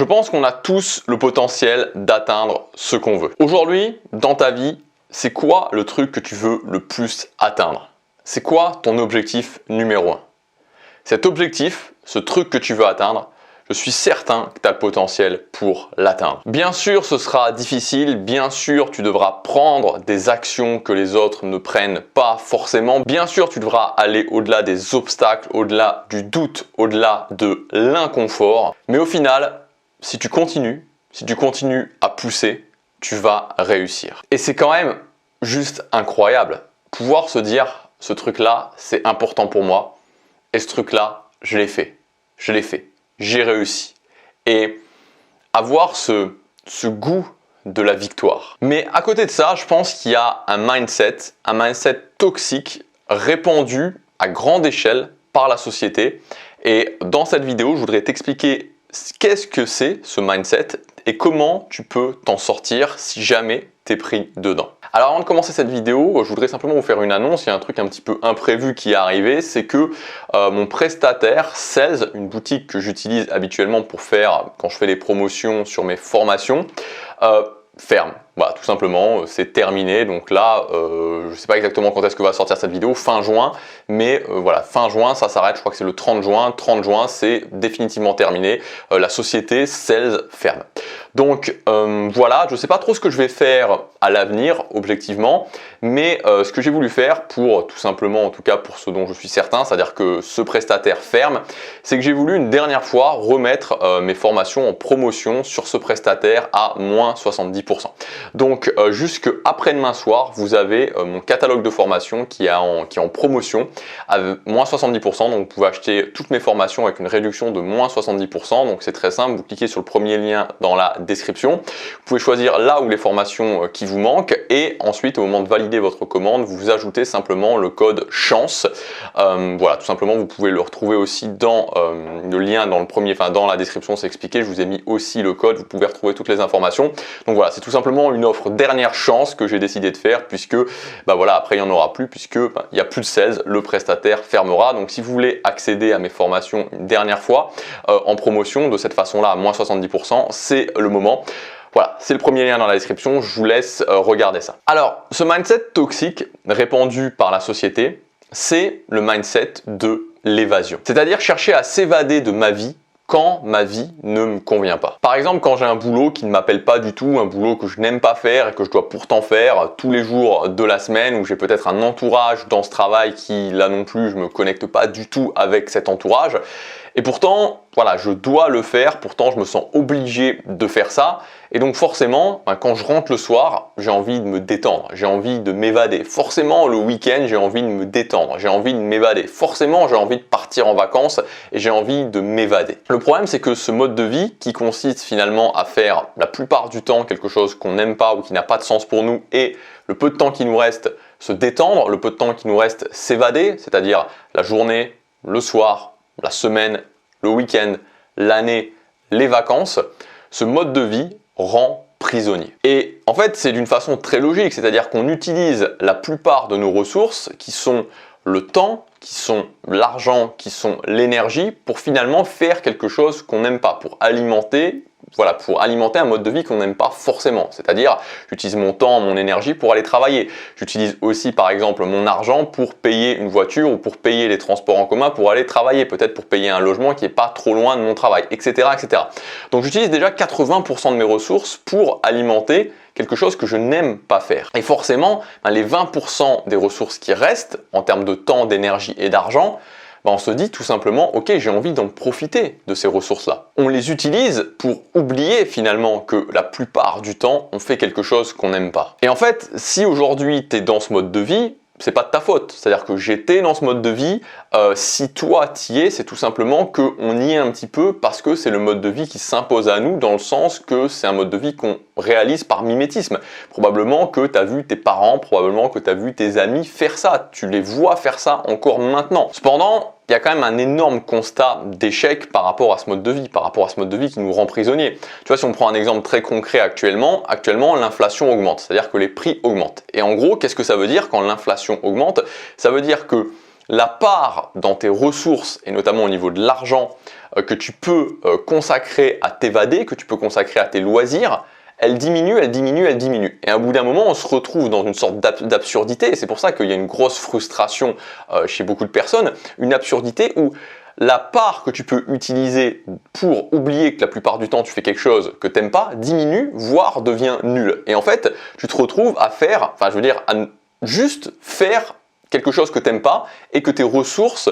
Je pense qu'on a tous le potentiel d'atteindre ce qu'on veut. Aujourd'hui, dans ta vie, c'est quoi le truc que tu veux le plus atteindre? C'est quoi ton objectif numéro 1? Cet objectif, ce truc que tu veux atteindre, je suis certain que tu as le potentiel pour l'atteindre. Bien sûr, ce sera difficile. Bien sûr, tu devras prendre des actions que les autres ne prennent pas forcément. Bien sûr, tu devras aller au-delà des obstacles, au-delà du doute, au-delà de l'inconfort. Mais au final, si tu continues à pousser, tu vas réussir. Et c'est quand même juste incroyable. Pouvoir se dire, ce truc-là, c'est important pour moi. Et ce truc-là, je l'ai fait. Je l'ai fait. J'ai réussi. Et avoir ce goût de la victoire. Mais à côté de ça, je pense qu'il y a un mindset toxique répandu à grande échelle par la société. Et dans cette vidéo, je voudrais t'expliquer qu'est-ce que c'est ce mindset et comment tu peux t'en sortir si jamais tu es pris dedans. Alors avant de commencer cette vidéo, je voudrais simplement vous faire une annonce. Il y a un truc un petit peu imprévu qui est arrivé, c'est que mon prestataire Sales, une boutique que j'utilise habituellement pour faire quand je fais les promotions sur mes formations, ferme. Voilà, tout simplement, c'est terminé. Donc là, je ne sais pas exactement quand est-ce que va sortir cette vidéo, fin juin, mais voilà, fin juin, ça s'arrête. Je crois que c'est le 30 juin. 30 juin, c'est définitivement terminé. La société Sales ferme. Donc voilà, je ne sais pas trop ce que je vais faire à l'avenir, objectivement, mais ce que j'ai voulu faire pour tout simplement, en tout cas pour ce dont je suis certain, c'est-à-dire que ce prestataire ferme, c'est que j'ai voulu une dernière fois remettre mes formations en promotion sur ce prestataire à moins 70%. Donc jusque après-demain soir, vous avez mon catalogue de formation qui est en promotion à moins 70%. Donc vous pouvez acheter toutes mes formations avec une réduction de moins 70%. Donc c'est très simple, vous cliquez sur le premier lien dans la description. Vous pouvez choisir là où les formations qui vous manquent et ensuite au moment de valider votre commande, vous ajoutez simplement le code CHANCE. Voilà, tout simplement, vous pouvez le retrouver aussi dans le lien dans le premier, dans la description, c'est expliqué. Je vous ai mis aussi le code, vous pouvez retrouver toutes les informations. Donc voilà, c'est tout simplement une offre dernière chance que j'ai décidé de faire puisque voilà, après il n'y en aura plus puisque il n'y a plus de sales, le prestataire fermera. Donc si vous voulez accéder à mes formations une dernière fois en promotion de cette façon-là à moins 70%, c'est le moment. Voilà, c'est le premier lien dans la description, je vous laisse regarder ça. Alors, ce mindset toxique répandu par la société, c'est le mindset de l'évasion. C'est-à-dire chercher à s'évader de ma vie quand ma vie ne me convient pas. Par exemple, quand j'ai un boulot qui ne m'appelle pas du tout, un boulot que je n'aime pas faire et que je dois pourtant faire tous les jours de la semaine, où j'ai peut-être un entourage dans ce travail qui, là non plus, je ne me connecte pas du tout avec cet entourage. Et pourtant, voilà, je dois le faire, pourtant je me sens obligé de faire ça. Et donc forcément, quand je rentre le soir, j'ai envie de me détendre, j'ai envie de m'évader. Forcément, le week-end, j'ai envie de me détendre, j'ai envie de m'évader. Forcément, j'ai envie de partir en vacances et j'ai envie de m'évader. Le problème, c'est que ce mode de vie qui consiste finalement à faire la plupart du temps quelque chose qu'on n'aime pas ou qui n'a pas de sens pour nous et le peu de temps qui nous reste se détendre, le peu de temps qui nous reste s'évader, c'est-à-dire la journée, le soir, la semaine, le week-end, l'année, les vacances, ce mode de vie rend prisonnier. Et en fait, c'est d'une façon très logique, c'est-à-dire qu'on utilise la plupart de nos ressources qui sont le temps, qui sont l'argent, qui sont l'énergie pour finalement faire quelque chose qu'on n'aime pas, pour alimenter un mode de vie qu'on n'aime pas forcément. C'est-à-dire, j'utilise mon temps, mon énergie pour aller travailler. J'utilise aussi, par exemple, mon argent pour payer une voiture ou pour payer les transports en commun pour aller travailler, peut-être pour payer un logement qui n'est pas trop loin de mon travail, etc., etc. Donc, j'utilise déjà 80% de mes ressources pour alimenter quelque chose que je n'aime pas faire. Et forcément, les 20% des ressources qui restent en termes de temps, d'énergie et d'argent, on se dit tout simplement, ok, j'ai envie d'en profiter de ces ressources-là. On les utilise pour oublier finalement que la plupart du temps, on fait quelque chose qu'on n'aime pas. Et en fait, si aujourd'hui tu es dans ce mode de vie, c'est pas de ta faute. C'est-à-dire que j'étais dans ce mode de vie. Si toi t'y es, c'est tout simplement qu'on y est un petit peu parce que c'est le mode de vie qui s'impose à nous dans le sens que c'est un mode de vie qu'on réalise par mimétisme. Probablement que tu as vu tes parents, probablement que tu as vu tes amis faire ça. Tu les vois faire ça encore maintenant. Cependant, il y a quand même un énorme constat d'échec par rapport à ce mode de vie, qui nous rend prisonniers. Tu vois, si on prend un exemple très concret actuellement l'inflation augmente, c'est-à-dire que les prix augmentent. Et en gros, qu'est-ce que ça veut dire quand l'inflation augmente? Ça veut dire que la part dans tes ressources, et notamment au niveau de l'argent, que tu peux consacrer à t'évader, que tu peux consacrer à tes loisirs, elle diminue, elle diminue, elle diminue. Et à bout d'un moment, on se retrouve dans une sorte d'absurdité. Et c'est pour ça qu'il y a une grosse frustration chez beaucoup de personnes. Une absurdité où la part que tu peux utiliser pour oublier que la plupart du temps tu fais quelque chose que tu n'aimes pas diminue, voire devient nulle. Et en fait, tu te retrouves à faire, à juste faire quelque chose que tu n'aimes pas et que tes ressources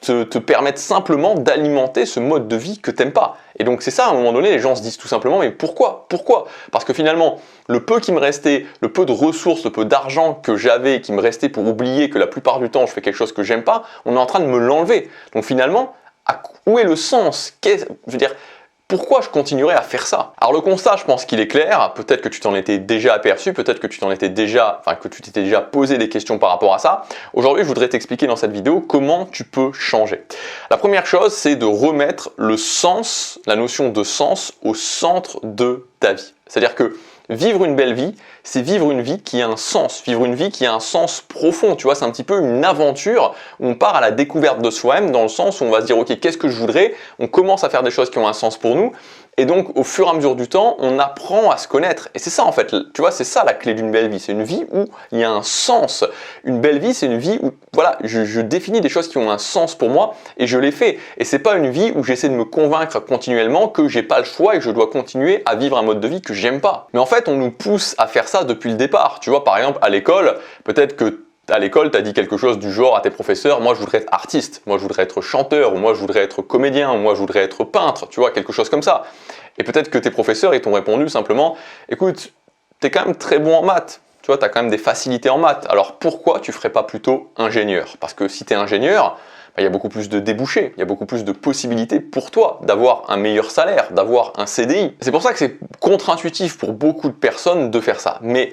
te permettent simplement d'alimenter ce mode de vie que tu n'aimes pas. Et donc c'est ça, à un moment donné, les gens se disent tout simplement, mais pourquoi? Pourquoi? Parce que finalement, le peu qui me restait, le peu de ressources, le peu d'argent que j'avais, qui me restait pour oublier que la plupart du temps je fais quelque chose que j'aime pas, on est en train de me l'enlever. Donc finalement, où est le sens? Pourquoi je continuerais à faire ça? Alors le constat, je pense qu'il est clair. Peut-être que tu t'en étais déjà aperçu, peut-être que tu t'étais déjà posé des questions par rapport à ça. Aujourd'hui, je voudrais t'expliquer dans cette vidéo comment tu peux changer. La première chose, c'est de remettre le sens, la notion de sens, au centre de ta vie. C'est-à-dire que vivre une belle vie, c'est vivre une vie qui a un sens, vivre une vie qui a un sens profond. Tu vois, c'est un petit peu une aventure où on part à la découverte de soi-même, dans le sens où on va se dire, ok, qu'est-ce que je voudrais? On commence à faire des choses qui ont un sens pour nous. Et donc, au fur et à mesure du temps, on apprend à se connaître. Et c'est ça, en fait, tu vois, c'est ça la clé d'une belle vie. C'est une vie où il y a un sens. Une belle vie, c'est une vie où, voilà, je définis des choses qui ont un sens pour moi et je les fais. Et c'est pas une vie où j'essaie de me convaincre continuellement que j'ai pas le choix et que je dois continuer à vivre un mode de vie que j'aime pas. Mais en fait, on nous pousse à faire ça depuis le départ. Tu vois, par exemple, à l'école, peut-être que à l'école, tu as dit quelque chose du genre à tes professeurs, moi je voudrais être artiste, moi je voudrais être chanteur, ou moi je voudrais être comédien, ou moi je voudrais être peintre, tu vois, quelque chose comme ça. Et peut-être que tes professeurs, ils t'ont répondu simplement, écoute, tu es quand même très bon en maths, tu vois, tu as quand même des facilités en maths, alors pourquoi tu ferais pas plutôt ingénieur? Parce que si tu es ingénieur, il y a beaucoup plus de débouchés, il y a beaucoup plus de possibilités pour toi d'avoir un meilleur salaire, d'avoir un CDI. C'est pour ça que c'est contre-intuitif pour beaucoup de personnes de faire ça. Mais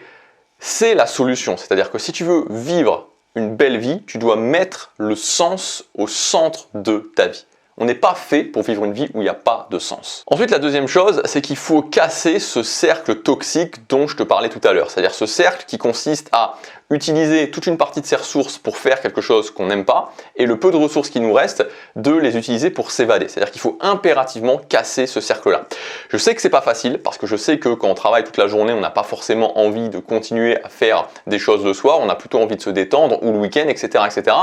c'est la solution, c'est-à-dire que si tu veux vivre une belle vie, tu dois mettre le sens au centre de ta vie. On n'est pas fait pour vivre une vie où il n'y a pas de sens. Ensuite, la deuxième chose, c'est qu'il faut casser ce cercle toxique dont je te parlais tout à l'heure. C'est-à-dire ce cercle qui consiste à utiliser toute une partie de ses ressources pour faire quelque chose qu'on n'aime pas et le peu de ressources qui nous restent, de les utiliser pour s'évader. C'est-à-dire qu'il faut impérativement casser ce cercle-là. Je sais que c'est pas facile parce que je sais que quand on travaille toute la journée, on n'a pas forcément envie de continuer à faire des choses le soir, on a plutôt envie de se détendre ou le week-end, etc., etc.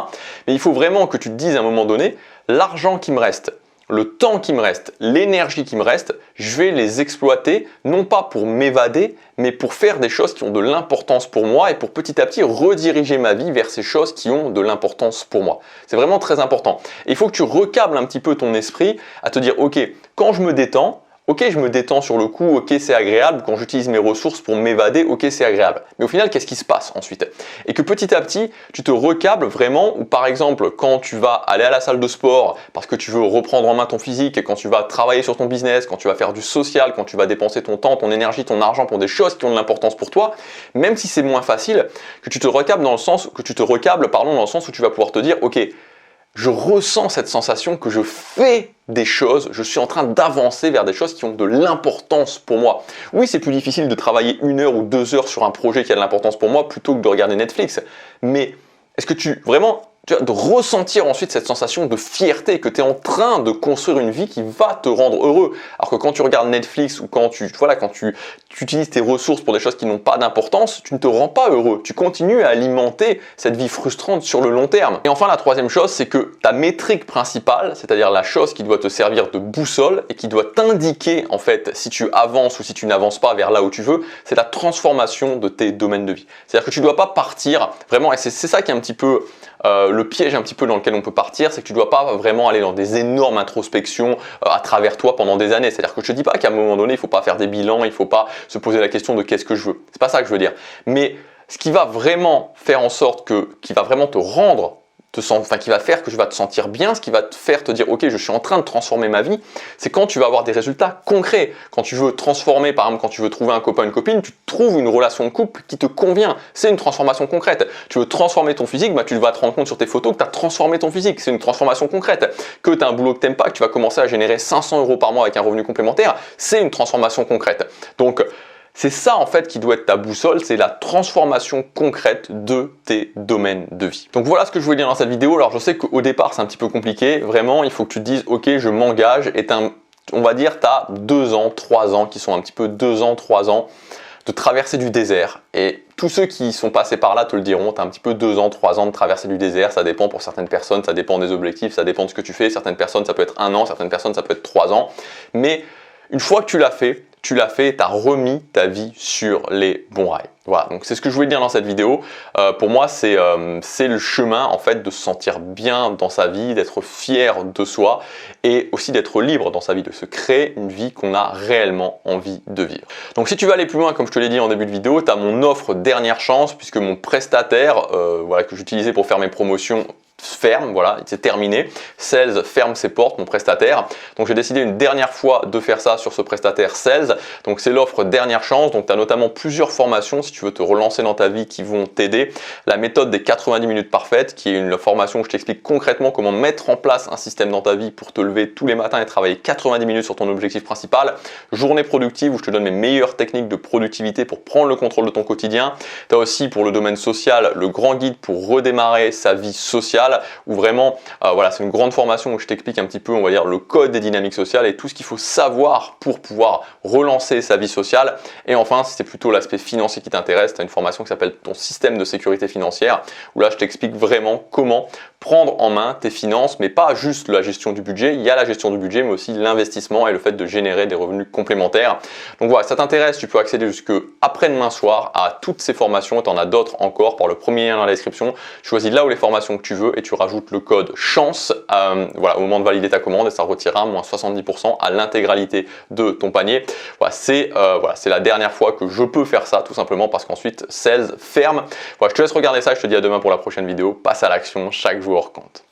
Mais il faut vraiment que tu te dises à un moment donné, l'argent qui me reste, le temps qui me reste, l'énergie qui me reste, je vais les exploiter, non pas pour m'évader, mais pour faire des choses qui ont de l'importance pour moi et pour petit à petit rediriger ma vie vers ces choses qui ont de l'importance pour moi. C'est vraiment très important. Et il faut que tu recables un petit peu ton esprit à te dire, ok, quand je me détends, ok, je me détends sur le coup, ok, c'est agréable. Quand j'utilise mes ressources pour m'évader, ok, c'est agréable. Mais au final, qu'est-ce qui se passe ensuite? Et que petit à petit, tu te recables vraiment, ou par exemple, quand tu vas aller à la salle de sport parce que tu veux reprendre en main ton physique, et quand tu vas travailler sur ton business, quand tu vas faire du social, quand tu vas dépenser ton temps, ton énergie, ton argent pour des choses qui ont de l'importance pour toi, même si c'est moins facile, que tu te recables dans le sens, dans le sens où tu vas pouvoir te dire, ok, je ressens cette sensation que je fais des choses, je suis en train d'avancer vers des choses qui ont de l'importance pour moi. Oui, c'est plus difficile de travailler 1 heure ou 2 heures sur un projet qui a de l'importance pour moi plutôt que de regarder Netflix. Mais est-ce que tu vas de ressentir ensuite cette sensation de fierté que tu es en train de construire une vie qui va te rendre heureux. Alors que quand tu regardes Netflix ou quand tu utilises tes ressources pour des choses qui n'ont pas d'importance, tu ne te rends pas heureux. Tu continues à alimenter cette vie frustrante sur le long terme. Et enfin, la troisième chose, c'est que ta métrique principale, c'est-à-dire la chose qui doit te servir de boussole et qui doit t'indiquer en fait si tu avances ou si tu n'avances pas vers là où tu veux, c'est la transformation de tes domaines de vie. C'est-à-dire que tu ne dois pas partir vraiment, et c'est ça qui est un petit peu le piège un petit peu dans lequel on peut partir, c'est que tu ne dois pas vraiment aller dans des énormes introspections à travers toi pendant des années. C'est-à-dire que je te dis pas qu'à un moment donné, il ne faut pas faire des bilans, il ne faut pas se poser la question de qu'est-ce que je veux. C'est pas ça que je veux dire. Mais ce qui va vraiment faire en sorte qui va vraiment te rendre qui va faire que tu vas te sentir bien, ce qui va te faire te dire ok, je suis en train de transformer ma vie, c'est quand tu vas avoir des résultats concrets. Quand tu veux transformer, par exemple, quand tu veux trouver un copain, une copine, tu trouves une relation de couple qui te convient. C'est une transformation concrète. Tu veux transformer ton physique, tu vas te rendre compte sur tes photos que tu as transformé ton physique. C'est une transformation concrète. Que tu as un boulot que tu n'aimes pas, que tu vas commencer à générer 500 € par mois avec un revenu complémentaire, c'est une transformation concrète. Donc, C'est ça en fait qui doit être ta boussole, c'est la transformation concrète de tes domaines de vie. Donc voilà ce que je voulais dire dans cette vidéo. Alors je sais qu'au départ c'est un petit peu compliqué, vraiment il faut que tu te dises ok je m'engage et on va dire tu as 2 ans, 3 ans qui sont un petit peu 2 ans, 3 ans de traverser du désert. Et tous ceux qui sont passés par là te le diront, tu as un petit peu 2 ans, 3 ans de traverser du désert, ça dépend pour certaines personnes, ça dépend des objectifs, ça dépend de ce que tu fais, certaines personnes ça peut être 1 an, certaines personnes ça peut être 3 ans. Mais une fois que tu l'as fait, tu as remis ta vie sur les bons rails. Voilà, donc c'est ce que je voulais dire dans cette vidéo. Pour moi, c'est le chemin en fait de se sentir bien dans sa vie, d'être fier de soi et aussi d'être libre dans sa vie, de se créer une vie qu'on a réellement envie de vivre. Donc si tu veux aller plus loin, comme je te l'ai dit en début de vidéo, tu as mon offre dernière chance puisque mon prestataire voilà, que j'utilisais pour faire mes promotions ferme, voilà, c'est terminé. Sales ferme ses portes, mon prestataire. Donc j'ai décidé une dernière fois de faire ça sur ce prestataire Sales. Donc c'est l'offre dernière chance. Donc tu as notamment plusieurs formations si tu veux te relancer dans ta vie qui vont t'aider. La méthode des 90 minutes parfaites, qui est une formation où je t'explique concrètement comment mettre en place un système dans ta vie pour te lever tous les matins et travailler 90 minutes sur ton objectif principal. Journée productive où je te donne mes meilleures techniques de productivité pour prendre le contrôle de ton quotidien. Tu as aussi pour le domaine social le grand guide pour redémarrer sa vie sociale, où vraiment, voilà, c'est une grande formation où je t'explique un petit peu, on va dire, le code des dynamiques sociales et tout ce qu'il faut savoir pour pouvoir relancer sa vie sociale. Et enfin, si c'est plutôt l'aspect financier qui t'intéresse, tu as une formation qui s'appelle ton système de sécurité financière, où là, je t'explique vraiment comment prendre en main tes finances, mais pas juste la gestion du budget. Il y a la gestion du budget, mais aussi l'investissement et le fait de générer des revenus complémentaires. Donc voilà, si ça t'intéresse, tu peux accéder jusque après-demain soir à toutes ces formations. Tu en as d'autres encore par le premier lien dans la description. Choisis là où les formations que tu veux et tu rajoutes le code CHANCE voilà, au moment de valider ta commande et ça retirera moins 70% à l'intégralité de ton panier. Voilà, c'est la dernière fois que je peux faire ça, tout simplement parce qu'ensuite Sales ferme. Voilà, je te laisse regarder ça, je te dis à demain pour la prochaine vidéo. Passe à l'action, chaque jour compte.